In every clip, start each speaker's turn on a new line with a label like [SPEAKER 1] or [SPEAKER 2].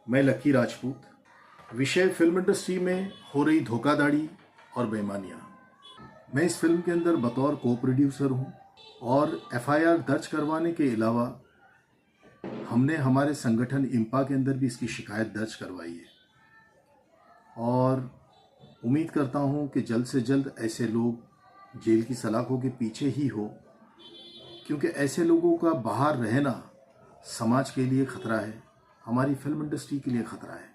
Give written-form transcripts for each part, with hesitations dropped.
[SPEAKER 1] मैं लक्की राजपूत। विषय film industry में हो रही धोखाधड़ी और बेईमानियाँ। मैं इस फिल्म के अंदर बतौर को प्रोड्यूसर हूँ और एफआईआर दर्ज करवाने के अलावा हमने हमारे संगठन इंपा के अंदर भी इसकी शिकायत दर्ज करवाई है और उम्मीद करता हूँ कि जल्द से जल्द ऐसे लोग जेल की सलाखों के पीछे ही हो, क्योंकि ऐसे लोगों का बाहर रहना समाज के लिए खतरा है, हमारी फिल्म इंडस्ट्री के लिए खतरा है।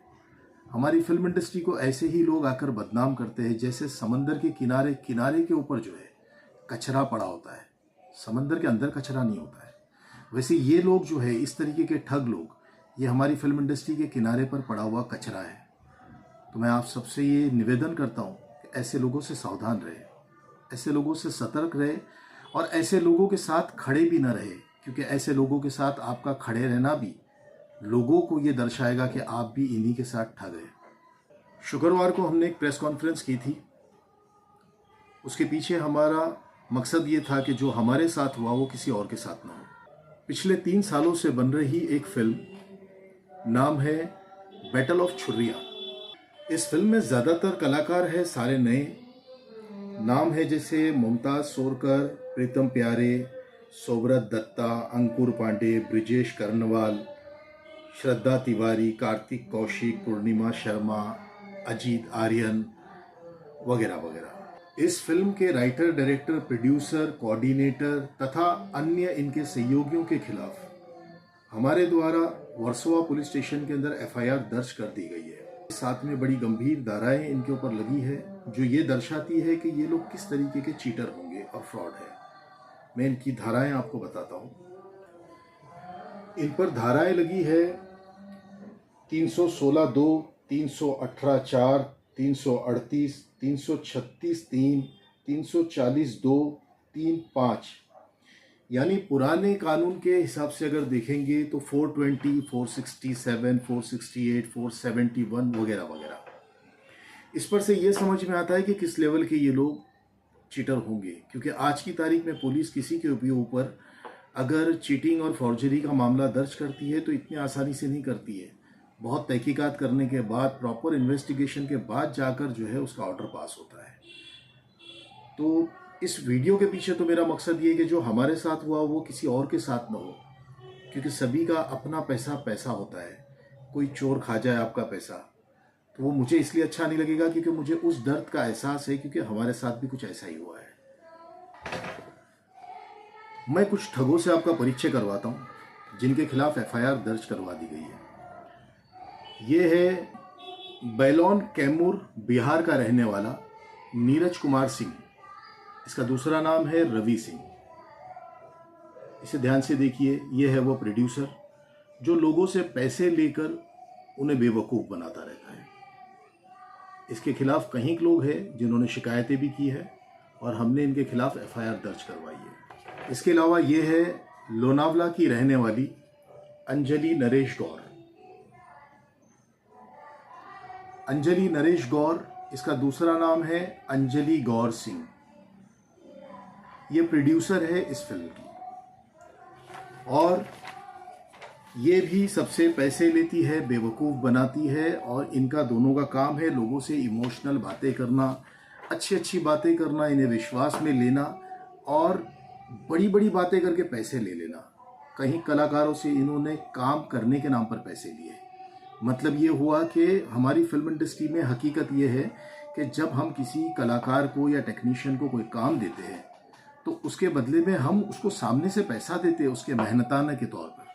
[SPEAKER 1] हमारी फिल्म इंडस्ट्री को ऐसे ही लोग आकर बदनाम करते हैं जैसे समंदर के किनारे के ऊपर जो है कचरा पड़ा होता है, समंदर के अंदर कचरा नहीं होता है। वैसे ये लोग जो है, इस तरीके के ठग लोग, ये हमारी फिल्म इंडस्ट्री के किनारे पर पड़ा हुआ कचरा है। तो मैं आप सबसे ये निवेदन करता हूँ कि ऐसे लोगों से सावधान रहे, ऐसे लोगों से सतर्क रहे और ऐसे लोगों के साथ खड़े भी न रहे, क्योंकि ऐसे लोगों के साथ आपका खड़े रहना भी लोगों को ये दर्शाएगा कि आप भी इन्हीं के साथ ठग हैं। शुक्रवार को हमने एक प्रेस कॉन्फ्रेंस की थी। उसके पीछे हमारा मकसद ये था कि जो हमारे साथ हुआ वो किसी और के साथ ना हो। पिछले 3 सालों से बन रही एक फिल्म, नाम है बैटल ऑफ छुर्रियाँ। इस फिल्म में ज़्यादातर कलाकार है सारे नए। नाम है जैसे मुमताज़ सोरकर, प्रीतम प्यारे, सोबरत दत्ता, अंकुर पांडे, ब्रिजेश कर्नवाल, श्रद्धा तिवारी, कार्तिक कौशिक, पूर्णिमा शर्मा, अजीत आर्यन वगैरह वगैरह। इस फिल्म के राइटर, डायरेक्टर, प्रोड्यूसर, कोऑर्डिनेटर तथा अन्य इनके सहयोगियों के खिलाफ हमारे द्वारा वर्सोवा पुलिस स्टेशन के अंदर एफआईआर दर्ज कर दी गई है। साथ में बड़ी गंभीर धाराएं इनके ऊपर लगी है जो ये दर्शाती है कि ये लोग किस तरीके के चीटर होंगे और फ्रॉड है। मैं इनकी धाराएं आपको बताता हूँ। इन पर धाराएं लगी है 316(2), 318(4), 338, 336(3), 340(2), 3(5), यानी पुराने कानून के हिसाब से अगर देखेंगे तो 420, 467, 468, 471 वगैरह वगैरह। इस पर से ये समझ में आता है कि किस लेवल के ये लोग चीटर होंगे, क्योंकि आज की तारीख में पुलिस किसी के भी ऊपर अगर चीटिंग और फॉर्जरी का मामला दर्ज करती है तो इतनी आसानी से नहीं करती है। बहुत तहकीकात करने के बाद, प्रॉपर इन्वेस्टिगेशन के बाद जाकर जो है उसका ऑर्डर पास होता है। तो इस वीडियो के पीछे तो मेरा मकसद ये है कि जो हमारे साथ हुआ वो किसी और के साथ ना हो, क्योंकि सभी का अपना पैसा होता है। कोई चोर खा जाए आपका पैसा तो वो मुझे इसलिए अच्छा नहीं लगेगा क्योंकि मुझे उस दर्द का एहसास है, क्योंकि हमारे साथ भी कुछ ऐसा ही हुआ है। मैं कुछ ठगों से आपका परिचय करवाता हूं जिनके खिलाफ एफआईआर दर्ज करवा दी गई है। ये है बैलोन कैमूर बिहार का रहने वाला नीरज कुमार सिंह। इसका दूसरा नाम है रवि सिंह। इसे ध्यान से देखिए। ये है वो प्रोड्यूसर जो लोगों से पैसे लेकर उन्हें बेवकूफ़ बनाता रहता है। इसके खिलाफ कई लोग हैं जिन्होंने शिकायतें भी की है और हमने इनके खिलाफ एफआईआर दर्ज करवाई है। इसके अलावा ये है लोनावला की रहने वाली अंजलि नरेश गौर। अंजलि नरेश गौर, इसका दूसरा नाम है अंजलि गौर सिंह। ये प्रोड्यूसर है इस फिल्म की और ये भी सबसे पैसे लेती है, बेवकूफ़ बनाती है और इनका दोनों का काम है लोगों से इमोशनल बातें करना, अच्छी बातें करना, इन्हें विश्वास में लेना और बड़ी बड़ी बातें करके पैसे ले लेना। कहीं कलाकारों से इन्होंने काम करने के नाम पर पैसे लिए। मतलब ये हुआ कि हमारी फिल्म इंडस्ट्री में हकीकत ये है कि जब हम किसी कलाकार को या टेक्नीशियन को कोई काम देते हैं तो उसके बदले में हम उसको सामने से पैसा देते हैं, उसके मेहनताना के तौर पर,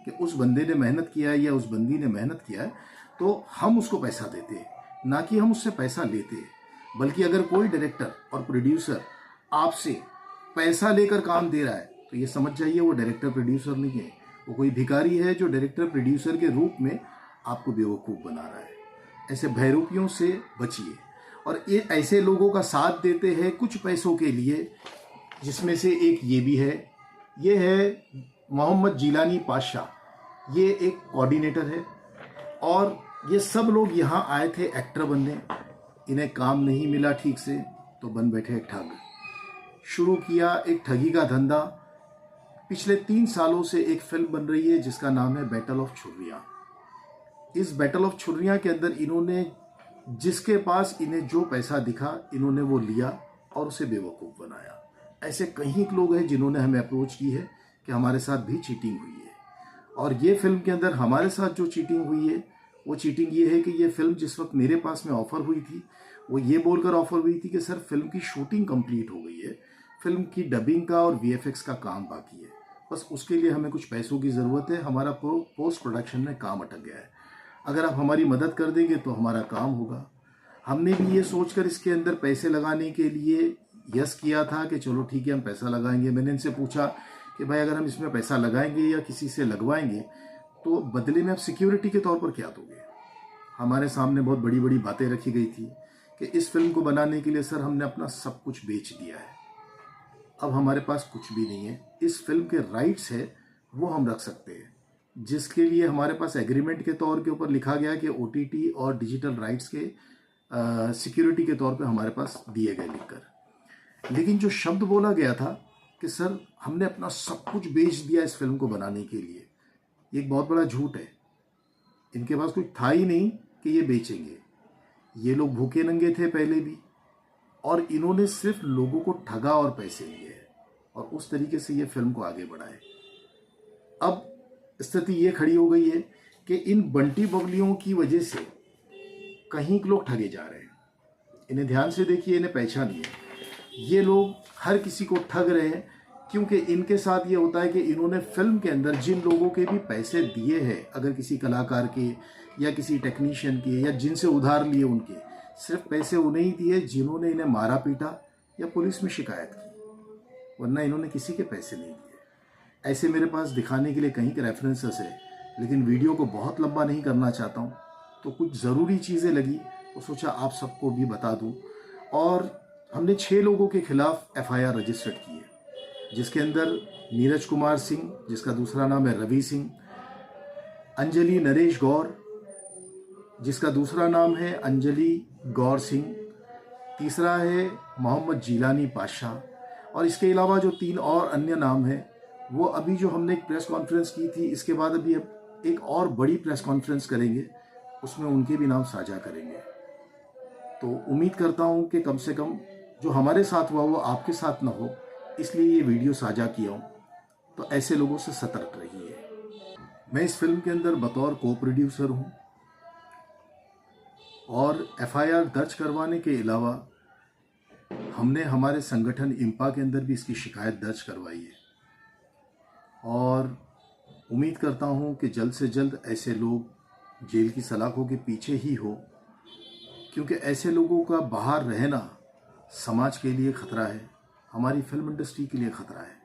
[SPEAKER 1] कि उस बंदे ने मेहनत किया है या उस बंदी ने मेहनत किया है तो हम उसको पैसा देते हैं, ना कि हम उससे पैसा लेते हैं। बल्कि अगर कोई डायरेक्टर और प्रोड्यूसर आपसे पैसा लेकर काम दे रहा है तो ये समझ जाइए वो डायरेक्टर प्रोड्यूसर नहीं है, वो कोई भिखारी है जो डायरेक्टर प्रोड्यूसर के रूप में आपको बेवकूफ़ बना रहा है। ऐसे भयरूपियों से बचिए और ये ऐसे लोगों का साथ देते हैं कुछ पैसों के लिए, जिसमें से एक ये भी है। ये है मोहम्मद जिलानी पाशाह। ये एक कोऑर्डिनेटर है और ये सब लोग यहाँ आए थे एक्टर बनने। इन्हें काम नहीं मिला ठीक से तो बन बैठे ठग। शुरू किया एक ठगी का धंधा। पिछले 3 सालों से एक फिल्म बन रही है जिसका नाम है बैटल ऑफ छुर्रियाँ। इस बैटल ऑफ छुरियाँ के अंदर इन्होंने जिसके पास इन्हें जो पैसा दिखा इन्होंने वो लिया और उसे बेवकूफ़ बनाया। ऐसे कई लोग हैं जिन्होंने हमें अप्रोच की है कि हमारे साथ भी चीटिंग हुई है। और ये फिल्म के अंदर हमारे साथ जो चीटिंग हुई है वो चीटिंग ये है कि ये फिल्म जिस वक्त मेरे पास में ऑफ़र हुई थी वो ये बोलकर ऑफ़र हुई थी कि सर फिल्म की शूटिंग कंप्लीट हो गई है, फिल्म की डबिंग का और वीएफएक्स का काम बाकी है, बस उसके लिए हमें कुछ पैसों की ज़रूरत है, हमारा पोस्ट प्रोडक्शन में काम अटक गया है, अगर आप हमारी मदद कर देंगे तो हमारा काम होगा। हमने भी ये सोचकर इसके अंदर पैसे लगाने के लिए यस किया था कि चलो ठीक है हम पैसा लगाएंगे। मैंने इनसे पूछा कि भाई अगर हम इसमें पैसा लगाएंगे या किसी से लगवाएंगे तो बदले में आप सिक्योरिटी के तौर पर क्या दोगे। हमारे सामने बहुत बड़ी बड़ी बातें रखी गई थी कि इस फिल्म को बनाने के लिए सर हमने अपना सब कुछ बेच दिया है, अब हमारे पास कुछ भी नहीं है, इस फिल्म के राइट्स है वो हम रख सकते हैं, जिसके लिए हमारे पास एग्रीमेंट के तौर के ऊपर लिखा गया कि ओटीटी और डिजिटल राइट्स के सिक्योरिटी के तौर पे हमारे पास दिए गए लिखकर। लेकिन जो शब्द बोला गया था कि सर हमने अपना सब कुछ बेच दिया इस फिल्म को बनाने के लिए, ये एक बहुत बड़ा झूठ है। इनके पास कुछ था ही नहीं कि ये बेचेंगे। ये लोग भूखे नंगे थे पहले भी और इन्होंने सिर्फ लोगों को ठगा और पैसे लिए और उस तरीके से ये फिल्म को आगे बढ़ाए। अब स्थिति ये खड़ी हो गई है कि इन बंटी बबलियों की वजह से कहीं लोग ठगे जा रहे हैं। इन्हें ध्यान से देखिए, इन्हें पहचानिए, ये लोग हर किसी को ठग रहे हैं क्योंकि इनके साथ ये होता है कि इन्होंने फिल्म के अंदर जिन लोगों के भी पैसे दिए हैं, अगर किसी कलाकार के या किसी टेक्नीशियन के या जिनसे उधार लिए उनके, सिर्फ पैसे उन्हें ही दिए जिन्होंने इन्हें मारा पीटा या पुलिस में शिकायत की, वरना इन्होंने किसी के पैसे नहीं दिए। ऐसे मेरे पास दिखाने के लिए कहीं के रेफरेंसेस है, लेकिन वीडियो को बहुत लंबा नहीं करना चाहता हूँ तो कुछ ज़रूरी चीज़ें लगी तो सोचा आप सबको भी बता दूँ। और हमने 6 लोगों के खिलाफ एफआईआर रजिस्टर्ड की है, जिसके अंदर नीरज कुमार सिंह, जिसका दूसरा नाम है रवि सिंह, अंजलि नरेश गौर, जिसका दूसरा नाम है अंजलि गौर सिंह, तीसरा है मोहम्मद जिलानी पाशा, और इसके अलावा जो 3 और अन्य नाम हैं वो अभी जो हमने एक प्रेस कॉन्फ्रेंस की थी इसके बाद अभी एक और बड़ी प्रेस कॉन्फ्रेंस करेंगे, उसमें उनके भी नाम साझा करेंगे। तो उम्मीद करता हूँ कि कम से कम जो हमारे साथ हुआ वो आपके साथ ना हो, इसलिए ये वीडियो साझा किया हूँ। तो ऐसे लोगों से सतर्क रहिए। मैं इस फिल्म के अंदर बतौर को प्रोड्यूसर हूँ और एफआईआर दर्ज करवाने के अलावा हमने हमारे संगठन इंपा के अंदर भी इसकी शिकायत दर्ज करवाई है और उम्मीद करता हूँ कि जल्द से जल्द ऐसे लोग जेल की सलाखों के पीछे ही हो, क्योंकि ऐसे लोगों का बाहर रहना समाज के लिए ख़तरा है, हमारी फिल्म इंडस्ट्री के लिए ख़तरा है।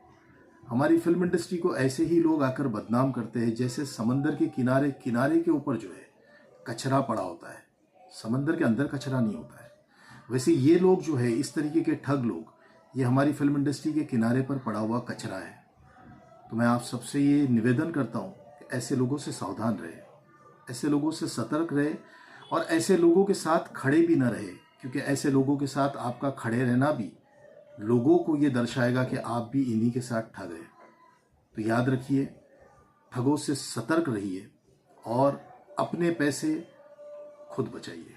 [SPEAKER 1] हमारी फिल्म इंडस्ट्री को ऐसे ही लोग आकर बदनाम करते हैं जैसे समंदर के किनारे के ऊपर जो है कचरा पड़ा होता है, समंदर के अंदर कचरा नहीं होता है। वैसे ये लोग जो है इस तरीके के ठग लोग, ये हमारी फिल्म इंडस्ट्री के किनारे पर पड़ा हुआ कचरा है। तो मैं आप सबसे ये निवेदन करता हूँ कि ऐसे लोगों से सावधान रहे, ऐसे लोगों से सतर्क रहे और ऐसे लोगों के साथ खड़े भी न रहे, क्योंकि ऐसे लोगों के साथ आपका खड़े रहना भी लोगों को ये दर्शाएगा कि आप भी इन्हीं के साथ ठग हैं। तो याद रखिए, ठगों से सतर्क रहिए और अपने पैसे खुद बचाइए।